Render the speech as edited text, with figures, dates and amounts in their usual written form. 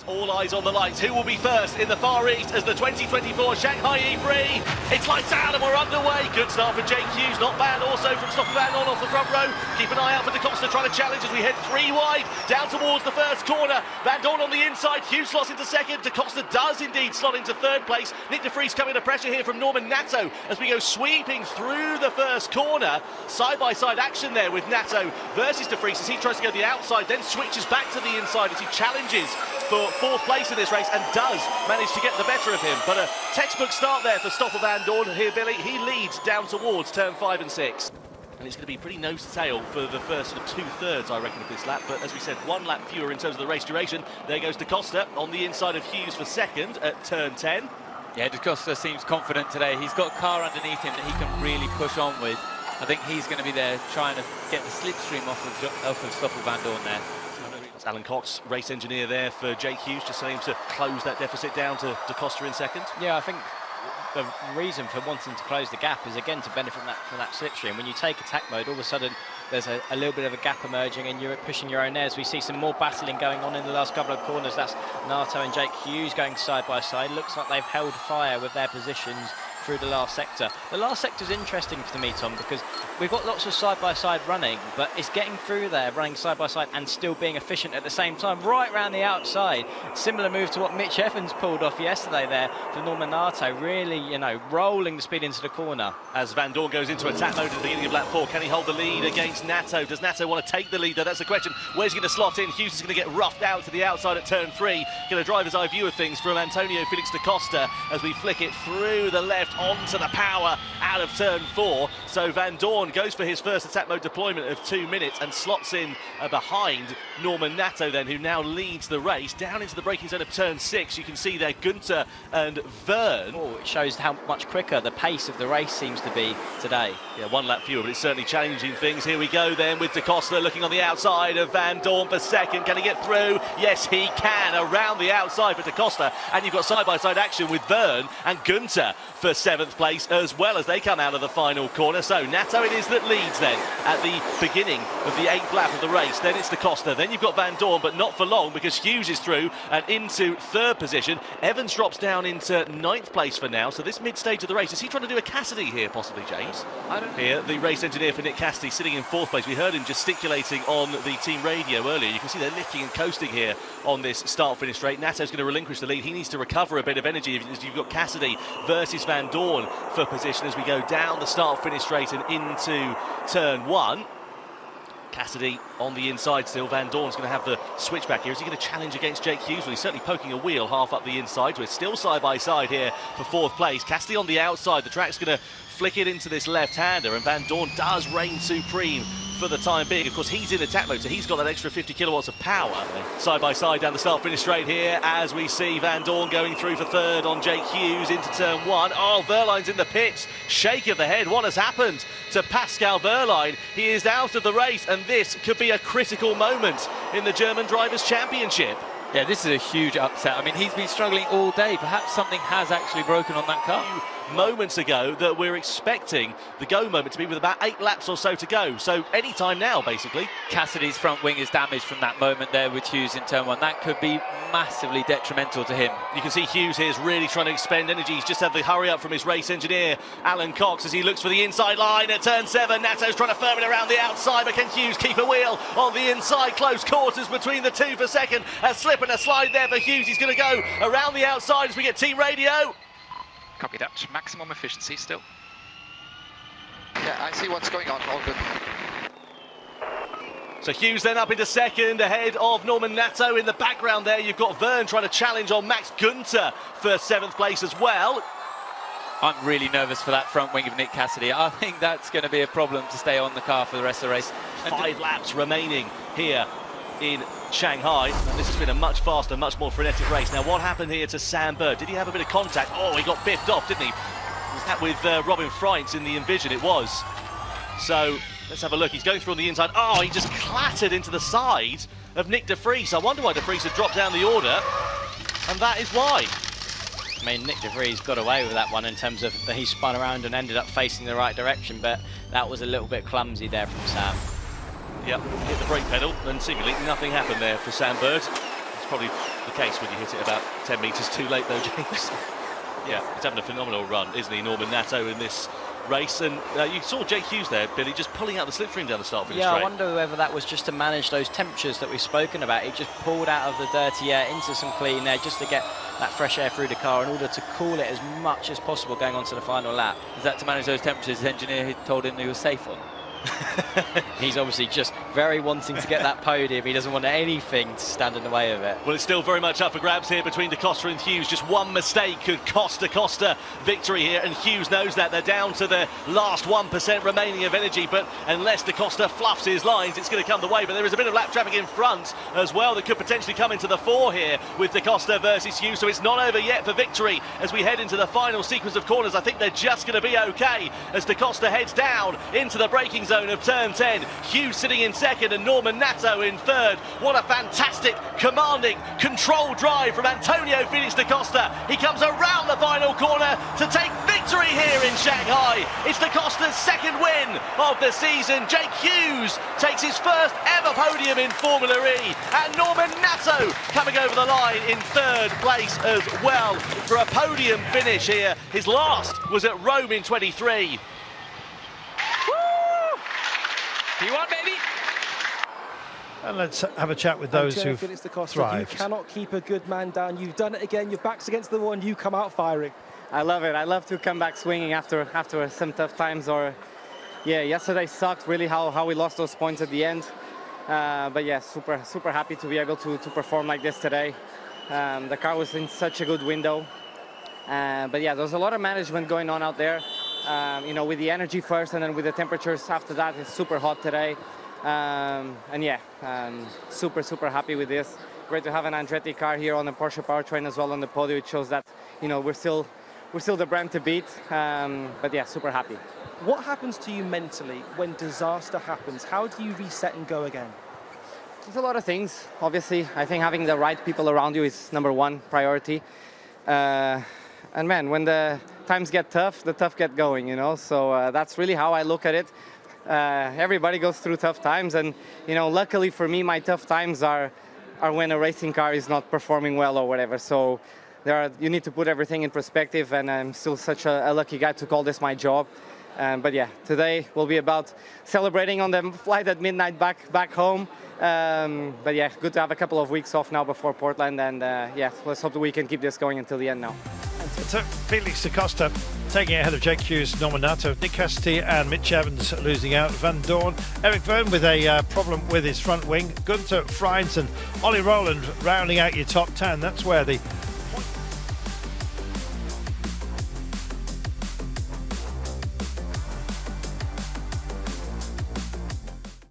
First, all eyes on the lights. Who will be first in the Far East as the 2024 Shanghai E-Prix? It's lights out and we're underway. Good start for Jake Hughes, not bad also from Stoffel Vandoorne off the front row. Keep an eye out for Da Costa trying to challenge as we head three wide down towards the first corner. Vandoorne on the inside, Hughes slots into second. Da Costa does indeed slot into third place. Nick de Vries coming under pressure here from Norman Nato as we go sweeping through the first corner. Side-by-side action there with Nato versus de Vries as he tries to go the outside, then switches back to the inside as he challenges for fourth place in this race and does manage to get the better of him. But a textbook start there for Stoffel Vandoorne here, Billy. He leads down towards turn 5 and 6. And it's going to be pretty nose to tail for the first sort of two-thirds, I reckon, of this lap. But as we said, one lap fewer in terms of the race duration. There goes Da Costa on the inside of Hughes for second at turn 10. Yeah, Da Costa seems confident today. He's got a car underneath him that he can really push on with. I think he's going to be there trying to get the slipstream off of Stoffel Vandoorne there. That's Alan Cox, race engineer there for Jake Hughes, just saying to close that deficit down to Da Costa in second. Yeah, I think the reason for wanting to close the gap is again to benefit from that slipstream. When you take attack mode, all of a sudden there's a little bit of a gap emerging and you're pushing your own airs. We see some more battling going on in the last couple of corners. That's Nato and Jake Hughes going side by side. Looks like they've held fire with their positions through the last sector. The last sector is interesting for me, Tom, because we've got lots of side-by-side running, but it's getting through there, running side-by-side and still being efficient at the same time, right around the outside. Similar move to what Mitch Evans pulled off yesterday there for Norman Nato, really, you know, rolling the speed into the corner. As Vandoorne goes into attack mode at the beginning of lap 4, can he hold the lead against Nato? Does Nato want to take the lead, though? That's the question. Where's he going to slot in? Hughes is going to get roughed out to the outside at turn 3. Get a driver's eye view of things from Antonio Felix da Costa as we flick it through the left onto the power out of turn 4. So Vandoorne goes for his first attack mode deployment of 2 minutes and slots in behind Norman Nato then, who now leads the race down into the braking zone of turn 6. You can see there Günther and Verne. Oh, it shows how much quicker the pace of the race seems to be today. Yeah, one lap fewer, but it's certainly challenging things. Here we go then with Da Costa looking on the outside of Vandoorne for second. Can he get through? Yes, he can. Around the outside for Da Costa, and you've got side-by-side action with Verne and Günther for 7th place as well as they come out of the final corner. So Nato it is that leads then at the beginning of the 8th lap of the race. Then it's Da Costa, then you've got Vandoorne, but not for long because Hughes is through and into 3rd position. Evans drops down into 9th place for now. So this mid-stage of the race, is he trying to do a Cassidy here possibly, James? I don't Here, the race engineer for Nick Cassidy sitting in 4th place. We heard him gesticulating on the team radio earlier. You can see they're lifting and coasting here on this start-finish straight. Nato's going to relinquish the lead. He needs to recover a bit of energy as you've got Cassidy versus Vandoorne for position as we go down the start-finish straight and into turn 1. Cassidy on the inside still. Vandoorne's going to have the switchback here. Is he going to challenge against Jake Hughes? Well, he's certainly poking a wheel half up the inside. We're still side-by-side here for 4th place. Cassidy on the outside. The track's going to flick it into this left-hander, and Vandoorne does reign supreme for the time being. Of course, he's in attack mode, so he's got that extra 50 kilowatts of power. Side by side down the start-finish straight here as we see Vandoorne going through for 3rd on Jake Hughes into turn 1. Oh, Verlijn's in the pits. Shake of the head. What has happened to Pascal Verlijn? He is out of the race, and this could be a critical moment in the German Drivers' Championship. Yeah, this is a huge upset. I mean, he's been struggling all day. Perhaps something has actually broken on that car. Moments ago that we're expecting the go moment to be with about 8 laps or so to go. So any time now, basically. Cassidy's front wing is damaged from that moment there with Hughes in turn 1. That could be massively detrimental to him. You can see Hughes here is really trying to expend energy. He's just had the hurry up from his race engineer, Alan Cox, as he looks for the inside line at turn 7. Nato's trying to firm it around the outside, but can Hughes keep a wheel on the inside? Close quarters between the two for second. A slip and a slide there for Hughes. He's going to go around the outside as we get team radio. Copy that. Maximum efficiency still. Yeah, I see what's going on. All good. So Hughes then up into second, ahead of Norman Nato. In the background there, you've got Verne trying to challenge on Max Günther for 7th place as well. I'm really nervous for that front wing of Nick Cassidy. I think that's going to be a problem to stay on the car for the rest of the race. 5 laps remaining here in Shanghai, and this has been a much faster, much more frenetic race. Now, what happened here to Sam Bird? Did he have a bit of contact? Oh, he got biffed off, didn't he? Was that with Robin Freitz in the Envision? It was. So, let's have a look. He's going through on the inside. Oh, he just clattered into the side of Nick de Vries. I wonder why de Vries had dropped down the order, and that is why. I mean, Nick de Vries got away with that one in terms of that he spun around and ended up facing the right direction, but that was a little bit clumsy there from Sam. Yep, hit the brake pedal and seemingly nothing happened there for Sam Bird. It's probably the case when you hit it about 10 metres too late, though, James. Yeah, he's having a phenomenal run, isn't he, Norman Nato, in this race? And you saw Jake Hughes there, Billy, just pulling out the slipstream down the start finish straight. I wonder whether that was just to manage those temperatures that we've spoken about. He just pulled out of the dirty air into some clean air just to get that fresh air through the car in order to cool it as much as possible going on to the final lap. Is that to manage those temperatures? The engineer had told him he was safe on. He's obviously just very wanting to get that podium. He doesn't want anything to stand in the way of it. Well, it's still very much up for grabs here between Da Costa and Hughes. Just one mistake could cost Da Costa victory here, and Hughes knows that. They're down to the last 1% remaining of energy, but unless Da Costa fluffs his lines, it's going to come the way. But there is a bit of lap traffic in front as well that could potentially come into the fore here with Da Costa versus Hughes, so it's not over yet for victory as we head into the final sequence of corners. I think they're just going to be okay as Da Costa heads down into the braking zone of turn 10. Hughes sitting in second and Norman Nato in third. What a fantastic, commanding, controlled drive from Antonio Felix da Costa. He comes around the final corner to take victory here in Shanghai. It's Da Costa's second win of the season. Jake Hughes takes his first ever podium in Formula E, and Norman Nato coming over the line in third place as well for a podium finish here. His last was at Rome in 23. You won, baby! And let's have a chat with those who've Felix da Costa, thrived. You cannot keep a good man down. You've done it again. Your back's against the wall and you come out firing. I love it. I love to come back swinging after some tough times. Or, yeah, yesterday sucked really how we lost those points at the end. But yeah, super happy to be able to perform like this today. The car was in such a good window. But yeah, there's a lot of management going on out there. You know, with the energy first and then with the temperatures after that. It's super hot today. And yeah, super happy with this. Great to have an Andretti car here on the Porsche powertrain as well on the podium. It shows that, you know, we're still the brand to beat. But yeah, super happy. What happens to you mentally when disaster happens? How do you reset and go again? There's a lot of things. Obviously, I think having the right people around you is #1 priority. And man, when the times get tough, the tough get going, you know. So that's really how I look at it. Everybody goes through tough times, and you know, luckily for me, my tough times are when a racing car is not performing well or whatever. So you need to put everything in perspective, and I'm still such a lucky guy to call this my job. But yeah, today will be about celebrating on the flight at midnight back home. But yeah, good to have a couple of weeks off now before Portland, and yeah, let's hope that we can keep this going until the end now. So Felix da Costa taking it ahead of Jake Hughes, Norman Nato, Nick Cassidy and Mitch Evans losing out. Van Dorn, Eric Verne with a problem with his front wing. Gunther Freins and Ollie Rowland rounding out your top 10. That's where the